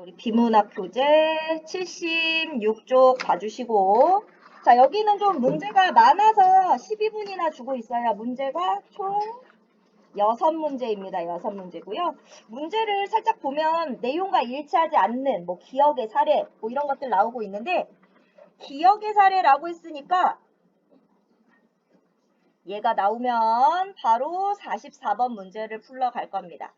우리 비문학 교재 76쪽 봐주시고, 자, 여기는 좀 문제가 많아서 12분이나 주고 있어요. 문제가 총 6문제입니다. 6문제고요. 문제를 살짝 보면 내용과 일치하지 않는 뭐 기억의 사례 뭐 이런 것들 나오고 있는데, 기억의 사례라고 했으니까 얘가 나오면 바로 44번 문제를 풀러갈 겁니다.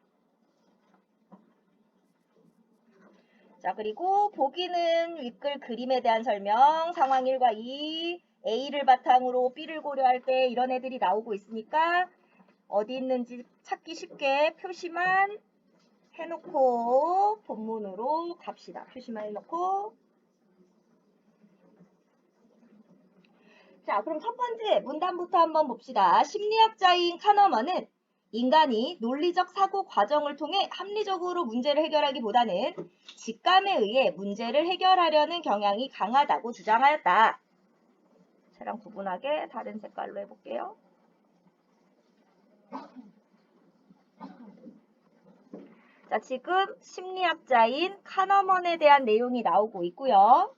자, 그리고 보기는 윗글 그림에 대한 설명, 상황 1과 2, A를 바탕으로 B를 고려할 때 이런 애들이 나오고 있으니까 어디 있는지 찾기 쉽게 표시만 해놓고 본문으로 갑시다. 표시만 해놓고. 자, 그럼 첫 번째 문단부터 한번 봅시다. 심리학자인 카너먼은 인간이 논리적 사고 과정을 통해 합리적으로 문제를 해결하기보다는 직감에 의해 문제를 해결하려는 경향이 강하다고 주장하였다. 쟤랑 구분하게 다른 색깔로 해볼게요. 자, 지금 심리학자인 카너먼에 대한 내용이 나오고 있고요.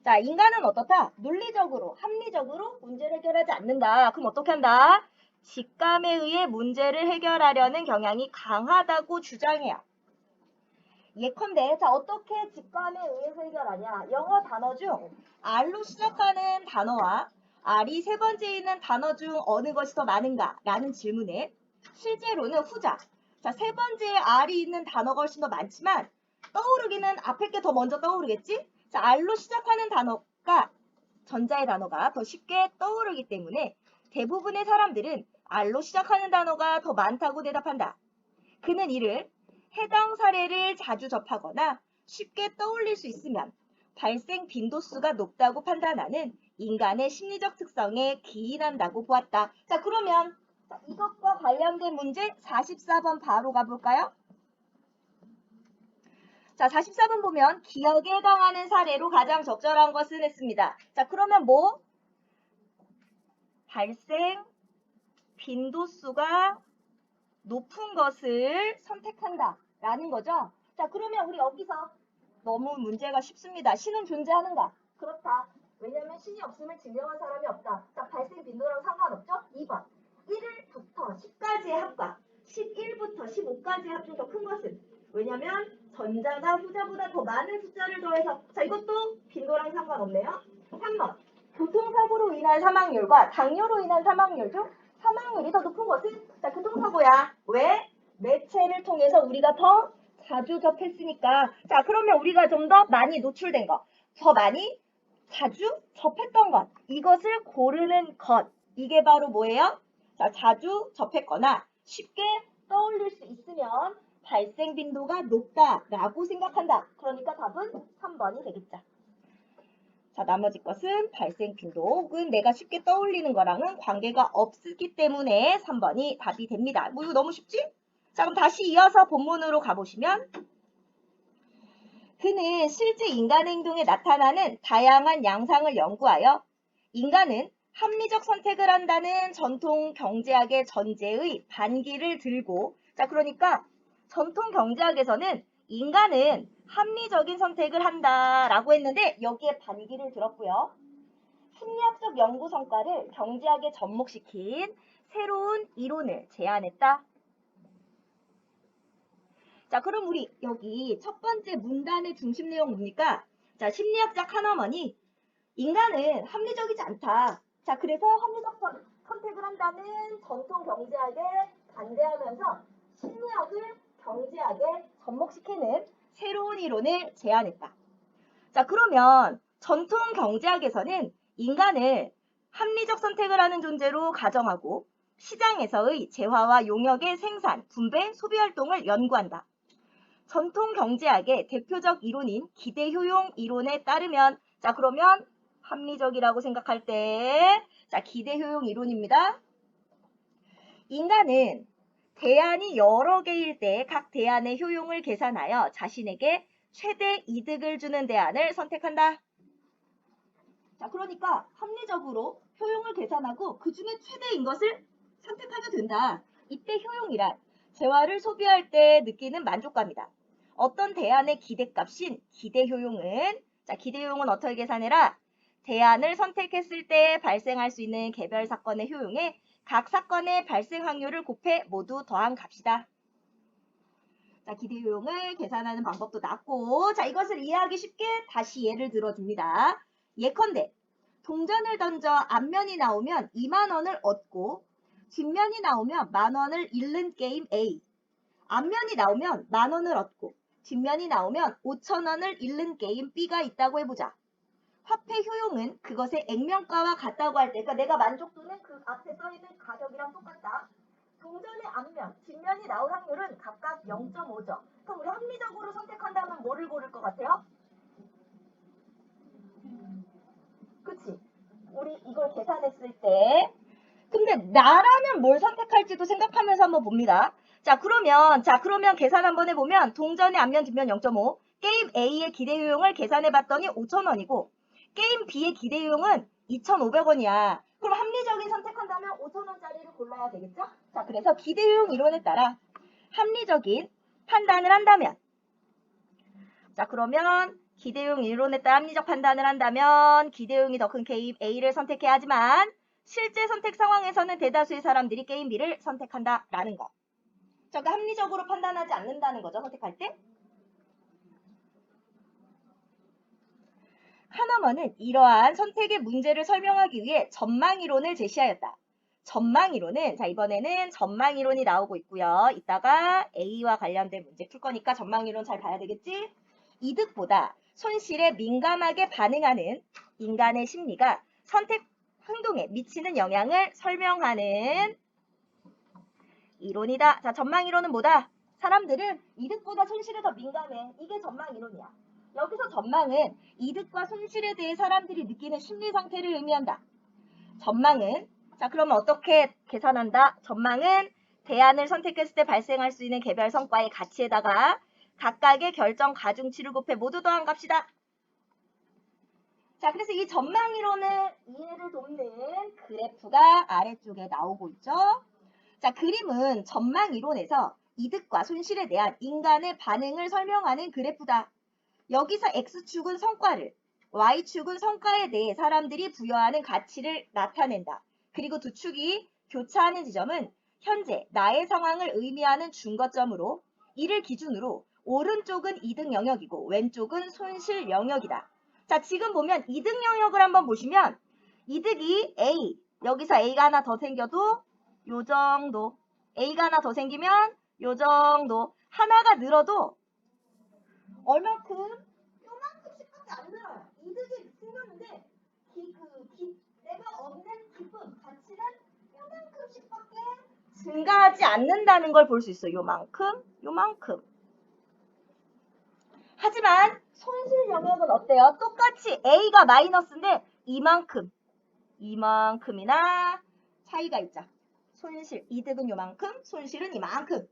자, 인간은 어떻다? 논리적으로, 합리적으로 문제를 해결하지 않는다. 그럼 어떻게 한다? 직감에 의해 문제를 해결하려는 경향이 강하다고 주장해요. 예컨대, 자, 어떻게 직감에 의해서 해결하냐? 영어 단어 중 R로 시작하는 단어와 R이 세 번째에 있는 단어 중 어느 것이 더 많은가? 라는 질문에 실제로는 후자. 자, 세 번째에 R이 있는 단어가 훨씬 더 많지만 떠오르기는 앞에 게 더 먼저 떠오르겠지? 자, R로 시작하는 단어가 전자의 단어가 더 쉽게 떠오르기 때문에 대부분의 사람들은 R로 시작하는 단어가 더 많다고 대답한다. 그는 이를 해당 사례를 자주 접하거나 쉽게 떠올릴 수 있으면 발생 빈도수가 높다고 판단하는 인간의 심리적 특성에 기인한다고 보았다. 자, 그러면 이것과 관련된 문제 44번 바로 가볼까요? 자, 44번 보면 기억에 해당하는 사례로 가장 적절한 것은 했습니다. 자, 그러면 뭐? 발생 빈도수가 높은 것을 선택한다 라는 거죠. 자, 그러면 우리 여기서 너무 문제가 쉽습니다. 신은 존재하는가? 그렇다. 왜냐하면 신이 없으면 증명한 사람이 없다. 자, 발생 빈도랑 상관없죠? 2번. 1부터 10까지의 합과 11부터 15까지의 합 중 더 큰 것은? 왜냐면 전자가 후자보다 더 많은 숫자를 더해서, 자, 이것도 빈도랑 상관없네요. 3번. 교통사고로 인한 사망률과 당뇨로 인한 사망률 중 사망률이 더 높은 것은? 자, 교통사고야. 왜? 매체를 통해서 우리가 더 자주 접했으니까. 자, 그러면 우리가 좀 더 많이 노출된 것, 더 많이 자주 접했던 것, 이것을 고르는 것. 이게 바로 뭐예요? 자, 자주 접했거나 쉽게 떠올릴 수 있으면 발생 빈도가 높다라고 생각한다. 그러니까 답은 3번이 되겠죠. 자, 나머지 것은 발생 빈도 혹은 내가 쉽게 떠올리는 거랑은 관계가 없기 때문에 3번이 답이 됩니다. 뭐 이거 너무 쉽지? 자, 그럼 다시 이어서 본문으로 가보시면 그는 실제 인간의 행동에 나타나는 다양한 양상을 연구하여 인간은 합리적 선택을 한다는 전통 경제학의 전제의 반기를 들고, 자, 그러니까 전통 경제학에서는 인간은 합리적인 선택을 한다라고 했는데 여기에 반기를 들었고요. 심리학적 연구 성과를 경제학에 접목시킨 새로운 이론을 제안했다. 자, 그럼 우리 여기 첫 번째 문단의 중심 내용 뭡니까? 자, 심리학자 카너먼이 인간은 합리적이지 않다. 자, 그래서 합리적 선택을 한다는 전통 경제학에 반대하면서 심리학을 경제학에 접목시키는 새로운 이론을 제안했다. 자, 그러면 전통 경제학에서는 인간을 합리적 선택을 하는 존재로 가정하고 시장에서의 재화와 용역의 생산, 분배, 소비 활동을 연구한다. 전통 경제학의 대표적 이론인 기대 효용 이론에 따르면, 자, 그러면 합리적이라고 생각할 때, 자, 기대 효용 이론입니다. 인간은 대안이 여러 개일 때 각 대안의 효용을 계산하여 자신에게 최대 이득을 주는 대안을 선택한다. 자, 그러니까 합리적으로 효용을 계산하고 그 중에 최대인 것을 선택하게 된다. 이때 효용이란 재화를 소비할 때 느끼는 만족감이다. 어떤 대안의 기대값인 기대효용은, 자, 기대효용은 어떻게 계산해라? 대안을 선택했을 때 발생할 수 있는 개별 사건의 효용에 각 사건의 발생 확률을 곱해 모두 더한 값이다. 자, 기대효용을 계산하는 방법도 나왔고, 자, 이것을 이해하기 쉽게 다시 예를 들어줍니다. 예컨대 동전을 던져 앞면이 나오면 2만 원을 얻고 뒷면이 나오면 만 원을 잃는 게임 A. 앞면이 나오면 만 원을 얻고 뒷면이 나오면 5천 원을 잃는 게임 B가 있다고 해보자. 화폐 효용은 그것의 액면가와 같다고 할 때, 그러니까 내가 만족도는 그 앞에 써있는 가격이랑 똑같다. 동전의 앞면, 뒷면이 나올 확률은 각각 0.5죠. 그럼 우리 합리적으로 선택한다면 뭐를 고를 것 같아요? 그치? 우리 이걸 계산했을 때 근데 나라면 뭘 선택할지도 생각하면서 한번 봅니다. 자, 그러면 계산 한번 해보면 동전의 앞면, 뒷면 0.5, 게임 A의 기대효용을 계산해봤더니 5,000원이고 게임 B의 기대효용은 2,500원이야. 그럼 합리적인 선택한다면 5,000원짜리를 골라야 되겠죠? 자, 그래서 기대효용 이론에 따라 합리적인 판단을 한다면, 자, 그러면 기대효용 이론에 따라 합리적 판단을 한다면 기대효용이 더 큰 게임 A를 선택해야 하지만 실제 선택 상황에서는 대다수의 사람들이 게임 B를 선택한다라는 거. 자, 그러니까 합리적으로 판단하지 않는다는 거죠, 선택할 때. 하너먼은 이러한 선택의 문제를 설명하기 위해 전망이론을 제시하였다. 전망이론은, 자, 이번에는 전망이론이 나오고 있고요. 이따가 A와 관련된 문제 풀 거니까 전망이론 잘 봐야 되겠지? 이득보다 손실에 민감하게 반응하는 인간의 심리가 선택 행동에 미치는 영향을 설명하는 이론이다. 자, 전망이론은 뭐다? 사람들은 이득보다 손실에 더 민감해. 이게 전망이론이야. 여기서 전망은 이득과 손실에 대해 사람들이 느끼는 심리 상태를 의미한다. 전망은, 자, 그러면 어떻게 계산한다? 전망은 대안을 선택했을 때 발생할 수 있는 개별 성과의 가치에다가 각각의 결정 가중치를 곱해 모두 더한 값이다. 자, 그래서 이 전망이론을 이해를 돕는 그래프가 아래쪽에 나오고 있죠. 자, 그림은 전망이론에서 이득과 손실에 대한 인간의 반응을 설명하는 그래프다. 여기서 X축은 성과를, Y축은 성과에 대해 사람들이 부여하는 가치를 나타낸다. 그리고 두 축이 교차하는 지점은 현재 나의 상황을 의미하는 중거점으로 이를 기준으로 오른쪽은 이득 영역이고 왼쪽은 손실 영역이다. 자, 지금 보면 이득 영역을 한번 보시면 이득이 A, 여기서 A가 하나 더 생겨도 요 정도, A가 하나 더 생기면 요 정도, 하나가 늘어도 얼만큼? 요만큼씩밖에 안 늘어요. 이득이 생겼는데 내가 얻는 기쁨, 가치는 요만큼씩밖에 증가하지 않는다는 걸 볼 수 있어요. 요만큼, 요만큼. 하지만 손실 영역은 어때요? 똑같이 A가 마이너스인데 이만큼이나 차이가 있죠. 손실, 이득은 요만큼, 손실은 이만큼.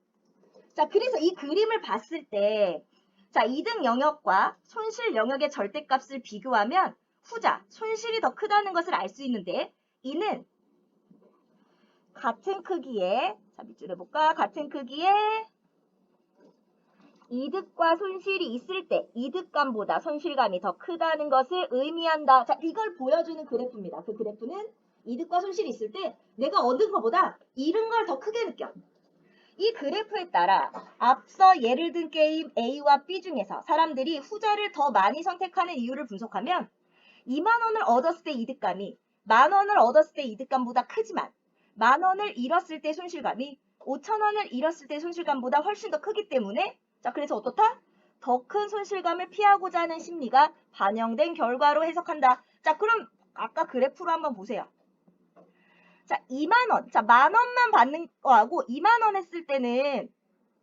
자, 그래서 이 그림을 봤을 때, 자, 이득 영역과 손실 영역의 절대값을 비교하면 후자, 손실이 더 크다는 것을 알 수 있는데, 이는 같은 크기의, 자, 밑줄에 볼까? 같은 크기의 이득과 손실이 있을 때 이득감보다 손실감이 더 크다는 것을 의미한다. 자, 이걸 보여주는 그래프입니다. 그 그래프는 이득과 손실이 있을 때 내가 얻은 것보다 잃은 걸 더 크게 느껴. 이 그래프에 따라 앞서 예를 든 게임 A와 B 중에서 사람들이 후자를 더 많이 선택하는 이유를 분석하면 2만 원을 얻었을 때 이득감이 만 원을 얻었을 때 이득감보다 크지만 만 원을 잃었을 때 손실감이 5천 원을 잃었을 때 손실감보다 훨씬 더 크기 때문에, 자, 그래서 어떻다? 더 큰 손실감을 피하고자 하는 심리가 반영된 결과로 해석한다. 자, 그럼 아까 그래프로 한번 보세요. 자, 2만 원. 자, 만 원만 받는 거하고 2만 원 했을 때는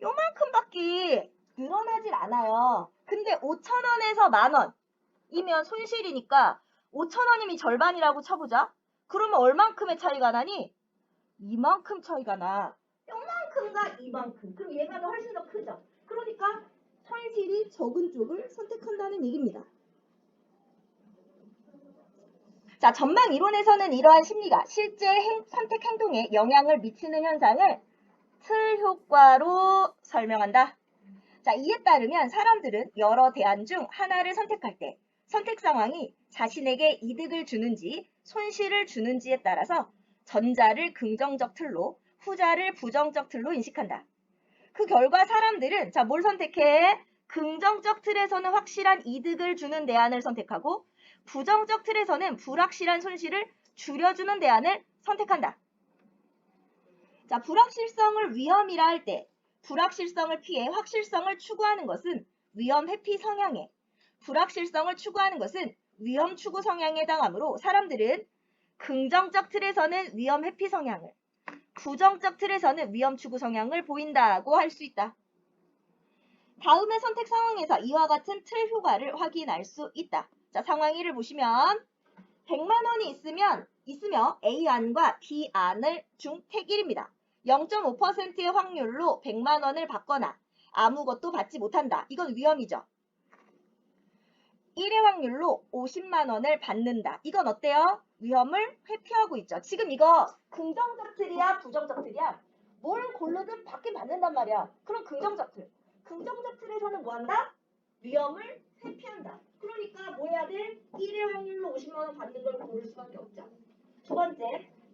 요만큼밖에 늘어나질 않아요. 근데 5천 원에서 만 원이면 손실이니까 5천 원이면 절반이라고 쳐보자. 그러면 얼만큼의 차이가 나니? 이만큼 차이가 나. 요만큼과 이만큼. 그럼 얘가 훨씬 더 크죠. 그러니까 손실이 적은 쪽을 선택한다는 얘기입니다. 자, 전망 이론에서는 이러한 심리가 실제 선택 행동에 영향을 미치는 현상을 틀 효과로 설명한다. 자, 이에 따르면 사람들은 여러 대안 중 하나를 선택할 때 선택 상황이 자신에게 이득을 주는지 손실을 주는지에 따라서 전자를 긍정적 틀로, 후자를 부정적 틀로 인식한다. 그 결과 사람들은 자, 뭘 선택해? 긍정적 틀에서는 확실한 이득을 주는 대안을 선택하고 부정적 틀에서는 불확실한 손실을 줄여주는 대안을 선택한다. 자, 불확실성을 위험이라 할 때 불확실성을 피해 확실성을 추구하는 것은 위험 회피 성향에, 불확실성을 추구하는 것은 위험 추구 성향에 해당하므로 사람들은 긍정적 틀에서는 위험 회피 성향을, 부정적 틀에서는 위험 추구 성향을 보인다고 할 수 있다. 다음의 선택 상황에서 이와 같은 틀 효과를 확인할 수 있다. 자, 상황 1을 보시면 100만 원이 있으며 A안과 B안을 중 택일입니다. 0.5%의 확률로 100만 원을 받거나 아무것도 받지 못한다. 이건 위험이죠. 1의 확률로 50만 원을 받는다. 이건 어때요? 위험을 회피하고 있죠. 지금 이거 긍정적 틀이야, 부정적 틀이야? 뭘 고르든 받긴 받는단 말이야. 그럼 긍정적 틀. 긍정적 틀에서는 뭐 한다? 위험을 회피한다. 그러니까 뭐 해야 돼? 1의 확률로 50만 원 받는 걸 고를 수밖에 없죠. 두 번째,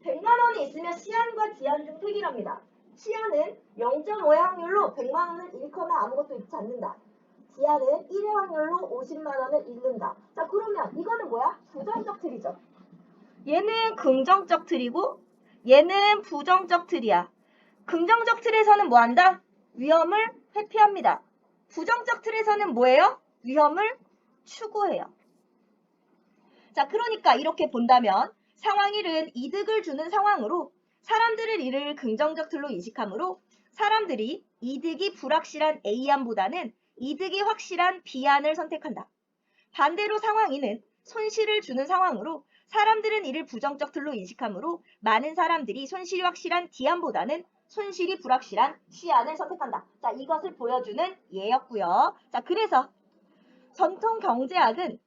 100만 원이 있으면 C안과 D안 중 택이랍니다. C안은 0.5의 확률로 100만 원을 잃거나 아무것도 잃지 않는다. D안은 1의 확률로 50만 원을 잃는다. 자, 그러면 이거는 뭐야? 부정적 틀이죠. 얘는 긍정적 틀이고 얘는 부정적 틀이야. 긍정적 틀에서는 뭐 한다? 위험을 회피합니다. 부정적 틀에서는 뭐예요? 위험을 추구해요. 자, 그러니까 이렇게 본다면 상황 1은 이득을 주는 상황으로 사람들을 이를 긍정적 틀로 인식하므로 사람들이 이득이 불확실한 A안보다는 이득이 확실한 B안을 선택한다. 반대로 상황 2는 손실을 주는 상황으로 사람들은 이를 부정적 틀로 인식하므로 많은 사람들이 손실이 확실한 D안보다는 손실이 불확실한 C안을 선택한다. 자, 이것을 보여주는 예였고요. 자, 그래서 전통 경제학은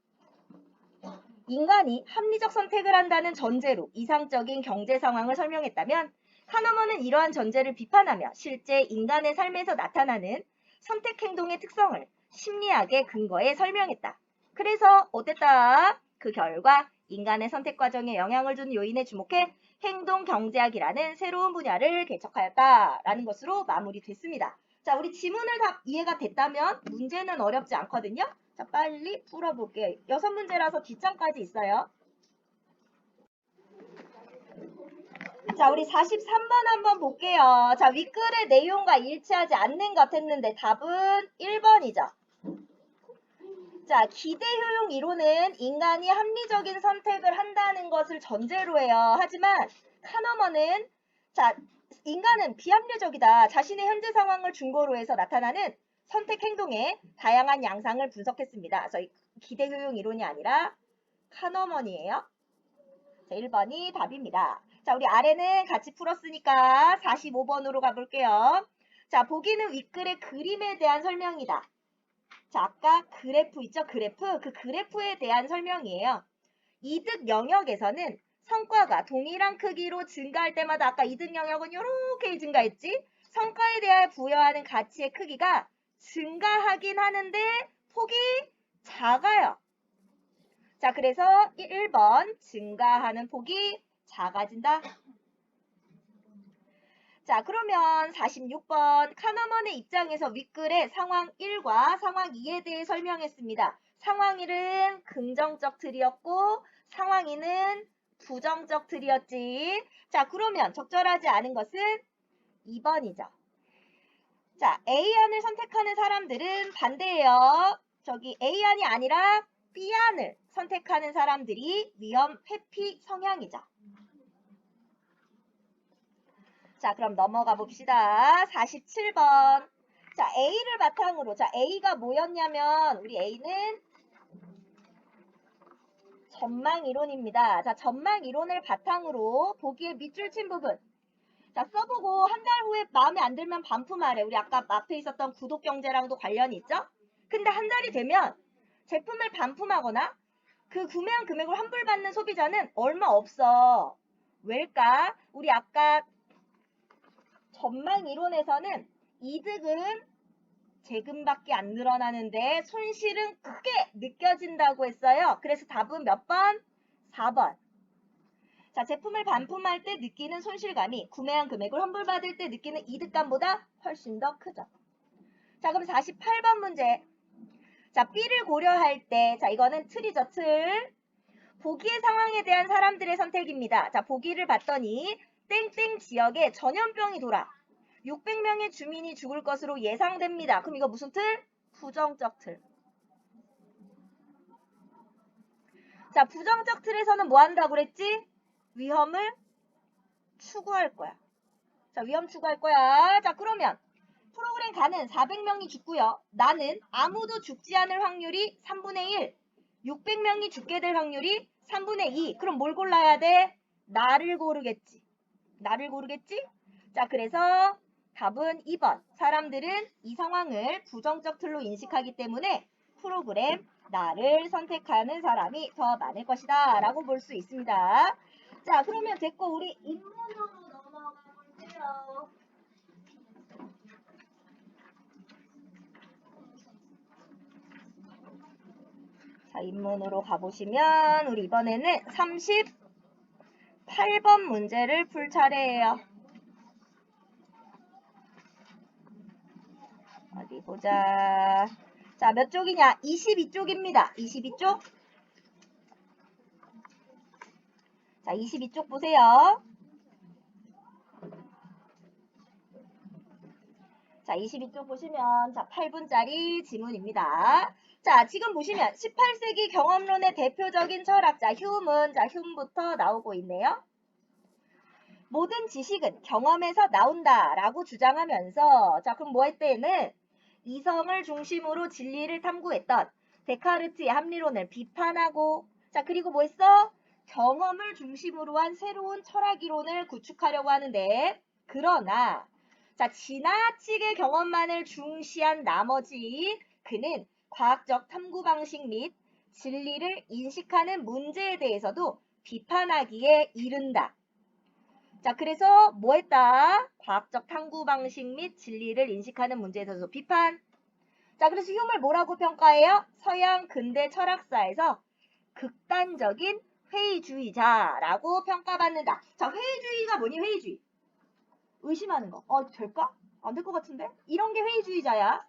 인간이 합리적 선택을 한다는 전제로 이상적인 경제 상황을 설명했다면 카너먼은 이러한 전제를 비판하며 실제 인간의 삶에서 나타나는 선택 행동의 특성을 심리학의 근거에 설명했다. 그래서 어땠다? 그 결과 인간의 선택 과정에 영향을 준 요인에 주목해 행동 경제학이라는 새로운 분야를 개척하였다라는 것으로 마무리됐습니다. 자, 우리 지문을 다 이해가 됐다면 문제는 어렵지 않거든요. 자, 빨리 풀어볼게요. 6문제라서 뒷장까지 있어요. 자, 우리 43번 한번 볼게요. 자, 윗글의 내용과 일치하지 않는 것 했는데 답은 1번이죠. 자, 기대 효용 이론은 인간이 합리적인 선택을 한다는 것을 전제로 해요. 하지만 카너먼은 자, 인간은 비합리적이다. 자신의 현재 상황을 중거로 해서 나타나는 선택 행동의 다양한 양상을 분석했습니다. 그래서 기대 효용 이론이 아니라 카너먼이에요. 자, 1번이 답입니다. 자, 우리 아래는 같이 풀었으니까 45번으로 가볼게요. 자, 보기는 윗글의 그림에 대한 설명이다. 자, 아까 그래프 있죠? 그래프. 그 그래프에 대한 설명이에요. 이득 영역에서는 성과가 동일한 크기로 증가할 때마다 아까 이득 영역은 이렇게 증가했지? 성과에 대하여 부여하는 가치의 크기가 증가하긴 하는데 폭이 작아요. 자, 그래서 1번 증가하는 폭이 작아진다. 자, 그러면 46번 카너먼의 입장에서 윗글에 상황 1과 상황 2에 대해 설명했습니다. 상황 1은 긍정적 틀이었고 상황 2는 부정적 틀이었지. 자, 그러면 적절하지 않은 것은 2번이죠. 자, A안을 선택하는 사람들은 반대예요. 저기 A안이 아니라 B안을 선택하는 사람들이 위험 회피 성향이죠. 자, 그럼 넘어가 봅시다. 47번. 자, A를 바탕으로. 자, A가 뭐였냐면 우리 A는 전망 이론입니다. 자, 전망 이론을 바탕으로 보기에 밑줄 친 부분. 자, 써보고 한 달 후에 마음에 안 들면 반품하래. 우리 아까 앞에 있었던 구독 경제랑도 관련이 있죠? 근데 한 달이 되면 제품을 반품하거나 그 구매한 금액을 환불받는 소비자는 얼마 없어. 왜일까? 우리 아까 전망 이론에서는 이득은 재금밖에 안 늘어나는데 손실은 크게 느껴진다고 했어요. 그래서 답은 몇 번? 4번. 자, 제품을 반품할 때 느끼는 손실감이 구매한 금액을 환불받을 때 느끼는 이득감보다 훨씬 더 크죠. 자, 그럼 48번 문제. 자, B를 고려할 때, 자, 이거는 틀이죠, 틀. 보기의 상황에 대한 사람들의 선택입니다. 자, 보기를 봤더니 땡땡 지역에 전염병이 돌아 600명의 주민이 죽을 것으로 예상됩니다. 그럼 이거 무슨 틀? 부정적 틀. 자, 부정적 틀에서는 뭐 한다고 그랬지? 위험을 추구할 거야. 자, 위험 추구할 거야. 자, 그러면 프로그램 가는 400명이 죽고요. 나는 아무도 죽지 않을 확률이 3분의 1. 600명이 죽게 될 확률이 3분의 2. 그럼 뭘 골라야 돼? 나를 고르겠지. 나를 고르겠지? 자, 그래서 답은 2번. 사람들은 이 상황을 부정적 틀로 인식하기 때문에 프로그램 나를 선택하는 사람이 더 많을 것이다 라고 볼 수 있습니다. 자, 그러면 됐고 우리 인문으로 넘어가 볼게요. 자, 인문으로 가보시면 우리 이번에는 38번 문제를 풀 차례예요. 어디 보자. 자, 몇 쪽이냐? 22쪽입니다. 22쪽. 자, 22쪽 보세요. 자, 22쪽 보시면 자, 8분짜리 지문입니다. 자, 지금 보시면 18세기 경험론의 대표적인 철학자 휴문, 자, 휴문부터 나오고 있네요. 모든 지식은 경험에서 나온다라고 주장하면서 자, 그럼 뭐 했대는 이성을 중심으로 진리를 탐구했던 데카르트의 합리론을 비판하고 자, 그리고 뭐 했어? 경험을 중심으로 한 새로운 철학 이론을 구축하려고 하는데 그러나 자, 지나치게 경험만을 중시한 나머지 그는 과학적 탐구 방식 및 진리를 인식하는 문제에 대해서도 비판하기에 이른다. 자, 그래서 뭐 했다? 과학적 탐구 방식 및 진리를 인식하는 문제에 대해서도 비판. 자, 그래서 휴물 뭐라고 평가해요? 서양 근대 철학사에서 극단적인 회의주의자라고 평가받는다. 자, 회의주의가 뭐니? 회의주의. 의심하는 거. 될까? 안 될 것 같은데? 이런 게 회의주의자야.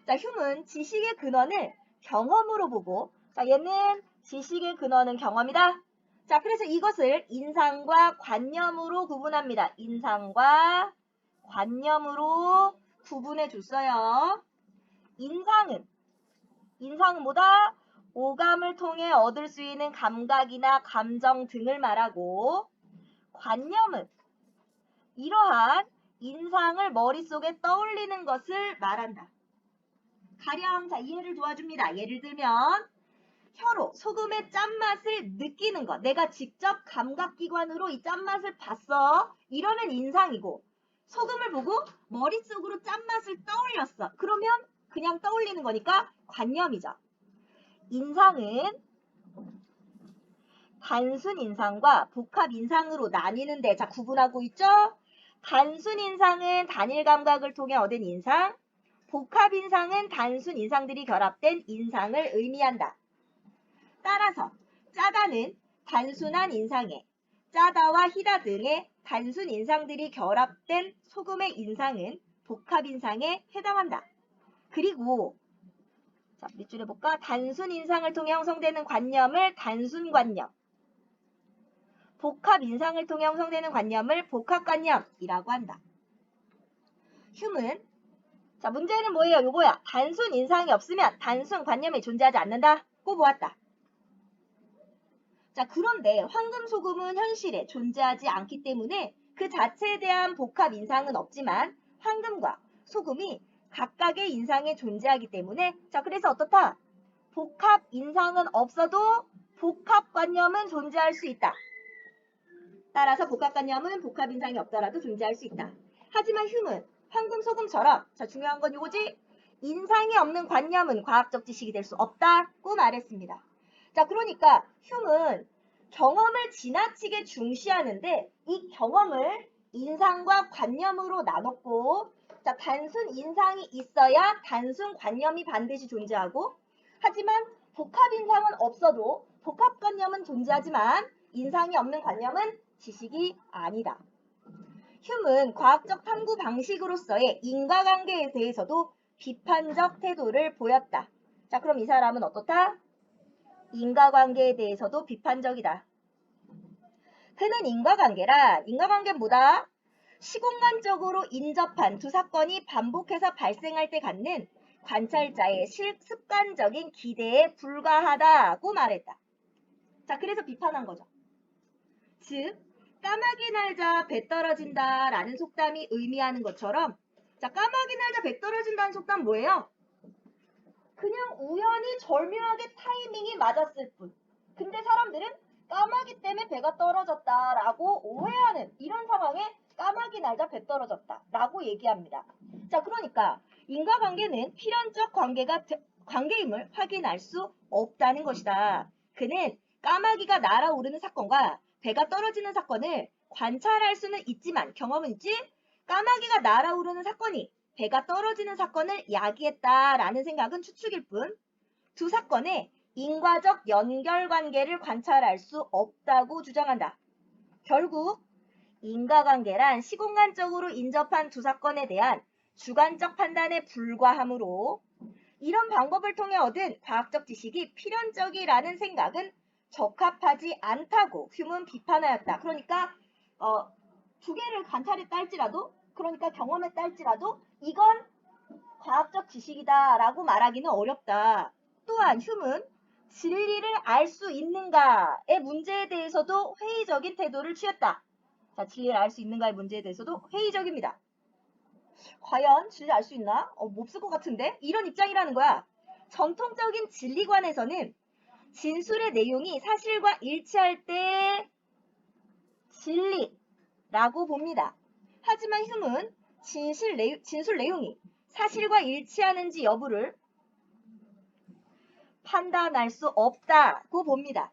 자, 휴문 지식의 근원을 경험으로 보고 자, 얘는 지식의 근원은 경험이다. 자, 그래서 이것을 인상과 관념으로 구분합니다. 인상과 관념으로 구분해 줬어요. 인상은 뭐다? 오감을 통해 얻을 수 있는 감각이나 감정 등을 말하고 관념은 이러한 인상을 머릿속에 떠올리는 것을 말한다. 가령 자 이해를 도와줍니다. 예를 들면 혀로 소금의 짠맛을 느끼는 것. 내가 직접 감각기관으로 이 짠맛을 봤어. 이러면 인상이고 소금을 보고 머릿속으로 짠맛을 떠올렸어. 그러면 그냥 떠올리는 거니까 관념이죠. 인상은 단순 인상과 복합 인상으로 나뉘는데 자 구분하고 있죠? 단순 인상은 단일 감각을 통해 얻은 인상, 복합 인상은 단순 인상들이 결합된 인상을 의미한다. 따라서 짜다는 단순한 인상에 짜다와 히다 등의 단순 인상들이 결합된 소금의 인상은 복합 인상에 해당한다. 그리고 자, 밑줄에 볼까? 단순 인상을 통해 형성되는 관념을 단순 관념, 복합 인상을 통해 형성되는 관념을 복합 관념이라고 한다. 휴문 자, 문제는 뭐예요? 요거야. 단순 인상이 없으면 단순 관념이 존재하지 않는다. 고 보았다. 자, 그런데 황금소금은 현실에 존재하지 않기 때문에 그 자체에 대한 복합 인상은 없지만 황금과 소금이 각각의 인상에 존재하기 때문에 자, 그래서 어떻다? 복합 인상은 없어도 복합관념은 존재할 수 있다. 따라서 복합관념은 복합 인상이 없더라도 존재할 수 있다. 하지만 휴문, 황금, 소금처럼 자, 중요한 건 이거지. 인상이 없는 관념은 과학적 지식이 될 수 없다고 말했습니다. 자, 그러니까 휴문 경험을 지나치게 중시하는데 이 경험을 인상과 관념으로 나눴고 자, 자, 단순 인상이 있어야 단순 관념이 반드시 존재하고, 하지만 복합 인상은 없어도 복합관념은 존재하지만 인상이 없는 관념은 지식이 아니다. 휴문 과학적 탐구 방식으로서의 인과관계에 대해서도 비판적 태도를 보였다. 자, 그럼 이 사람은 어떻다? 인과관계에 대해서도 비판적이다. 그는 인과관계는 뭐다? 시공간적으로 인접한 두 사건이 반복해서 발생할 때 갖는 관찰자의 습관적인 기대에 불과하다고 말했다. 자, 그래서 비판한 거죠. 즉, 까마귀 날자 배 떨어진다 라는 속담이 의미하는 것처럼, 자, 까마귀 날자 배 떨어진다는 속담 뭐예요? 그냥 우연히 절묘하게 타이밍이 맞았을 뿐. 근데 사람들은 까마귀 때문에 배가 떨어졌다라고 오해하는 이런 상황에 까마귀 날자 배 떨어졌다라고 얘기합니다. 자, 그러니까 인과관계는 필연적 관계임을 확인할 수 없다는 것이다. 그는 까마귀가 날아오르는 사건과 배가 떨어지는 사건을 관찰할 수는 있지만 경험은 있지? 까마귀가 날아오르는 사건이 배가 떨어지는 사건을 야기했다라는 생각은 추측일 뿐 두 사건의 인과적 연결관계를 관찰할 수 없다고 주장한다. 결국 인과관계란 시공간적으로 인접한 두 사건에 대한 주관적 판단에 불과하므로 이런 방법을 통해 얻은 과학적 지식이 필연적이라는 생각은 적합하지 않다고 휴문 비판하였다. 그러니까 두 개를 관찰했다 할지라도, 그러니까 경험했다 할지라도 이건 과학적 지식이다라고 말하기는 어렵다. 또한 휴문 진리를 알 수 있는가의 문제에 대해서도 회의적인 태도를 취했다. 자, 진리를 알 수 있는가의 문제에 대해서도 회의적입니다. 과연 진리를 알 수 있나? 없을 것 같은데? 이런 입장이라는 거야. 전통적인 진리관에서는 진술의 내용이 사실과 일치할 때 진리라고 봅니다. 하지만 휴문 진술 내용이 사실과 일치하는지 여부를 판단할 수 없다고 봅니다.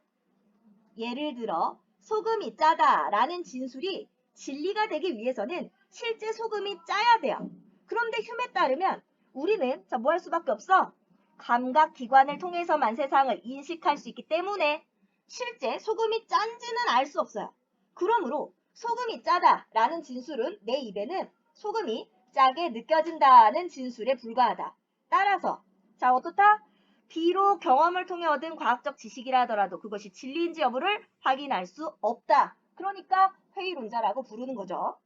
예를 들어 소금이 짜다라는 진술이 진리가 되기 위해서는 실제 소금이 짜야 돼요. 그런데 휴메에 따르면 우리는 뭐 할 수밖에 없어? 감각기관을 통해서만 세상을 인식할 수 있기 때문에 실제 소금이 짠지는 알 수 없어요. 그러므로 소금이 짜다라는 진술은 내 입에는 소금이 짜게 느껴진다는 진술에 불과하다. 따라서 자, 어떻다? 비록 경험을 통해 얻은 과학적 지식이라 하더라도 그것이 진리인지 여부를 확인할 수 없다. 그러니까 회의론자라고 부르는 거죠.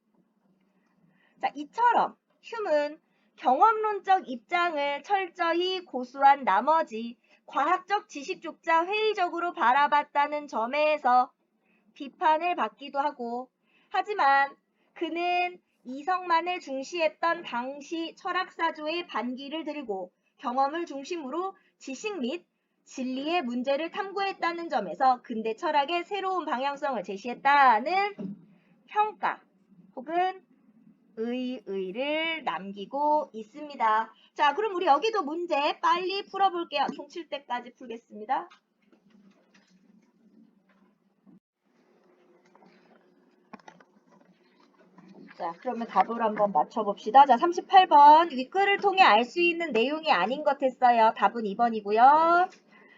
자, 이처럼 휴문 경험론적 입장을 철저히 고수한 나머지 과학적 지식조차 회의적으로 바라봤다는 점에서 비판을 받기도 하고, 하지만 그는 이성만을 중시했던 당시 철학사조의 반기를 들고 경험을 중심으로 지식 및 진리의 문제를 탐구했다는 점에서 근대 철학의 새로운 방향성을 제시했다는 평가 혹은 의의를 남기고 있습니다. 자, 그럼 우리 여기도 문제 빨리 풀어볼게요. 총 7대까지 풀겠습니다. 자, 그러면 답을 한번 맞춰봅시다. 자, 38번 윗글을 통해 알 수 있는 내용이 아닌 것 했어요. 답은 2번이고요.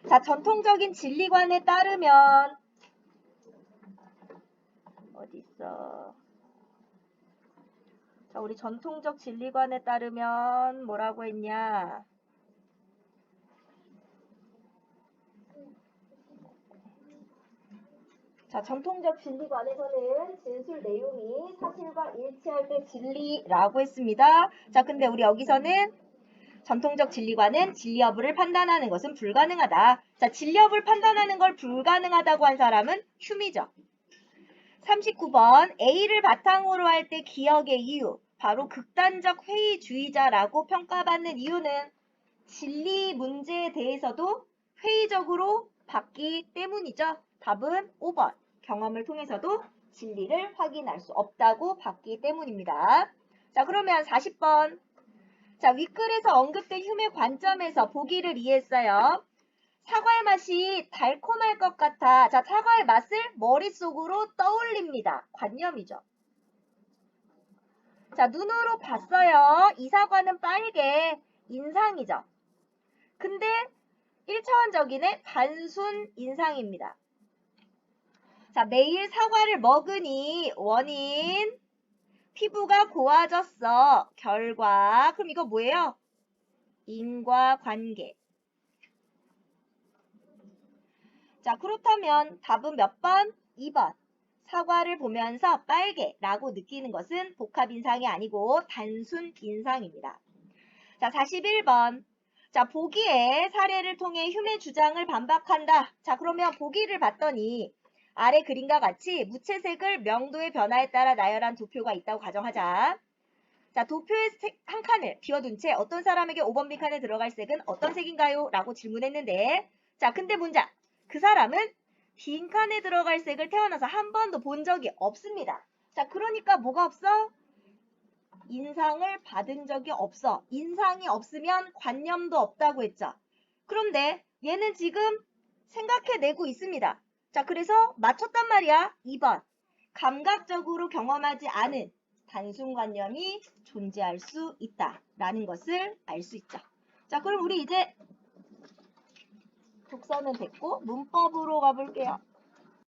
자, 전통적인 진리관에 따르면 어디 있어? 자, 우리 전통적 진리관에 따르면 뭐라고 했냐? 자, 전통적 진리관에서는 진술 내용이 사실과 일치할 때 진리라고 했습니다. 자, 근데 우리 여기서는 전통적 진리관은 진리 여부를 판단하는 것은 불가능하다. 자, 진리 여부를 판단하는 걸 불가능하다고 한 사람은 휴미죠. 39번 A를 바탕으로 할 때 기억의 이유, 바로 극단적 회의주의자라고 평가받는 이유는 진리 문제에 대해서도 회의적으로 봤기 때문이죠. 답은 5번. 경험을 통해서도 진리를 확인할 수 없다고 봤기 때문입니다. 자, 그러면 40번. 자, 윗글에서 언급된 휴메 관점에서 보기를 이해했어요. 사과의 맛이 달콤할 것 같아. 자, 사과의 맛을 머릿속으로 떠올립니다. 관념이죠. 자, 눈으로 봤어요. 이 사과는 빨개. 인상이죠. 근데 1차원적인의 단순 인상입니다. 자, 매일 사과를 먹으니 원인, 피부가 고와졌어. 결과, 그럼 이거 뭐예요? 인과관계. 자, 그렇다면 답은 몇 번? 2번. 사과를 보면서 빨개라고 느끼는 것은 복합인상이 아니고 단순 인상입니다. 자, 41번. 자, 보기의 사례를 통해 흉의 주장을 반박한다. 자, 그러면 보기를 봤더니 아래 그림과 같이 무채색을 명도의 변화에 따라 나열한 도표가 있다고 가정하자. 자, 도표의 색 한 칸을 비워둔 채 어떤 사람에게 5번 빈칸에 들어갈 색은 어떤 색인가요? 라고 질문했는데, 자, 근데 문장. 그 사람은 빈칸에 들어갈 색을 태어나서 한 번도 본 적이 없습니다. 자, 그러니까 뭐가 없어? 인상을 받은 적이 없어. 인상이 없으면 관념도 없다고 했죠. 그런데 얘는 지금 생각해내고 있습니다. 자, 그래서 맞췄단 말이야. 2번. 감각적으로 경험하지 않은 단순관념이 존재할 수 있다라는 것을 알 수 있죠. 자, 그럼 우리 이제 독서는 됐고 문법으로 가볼게요.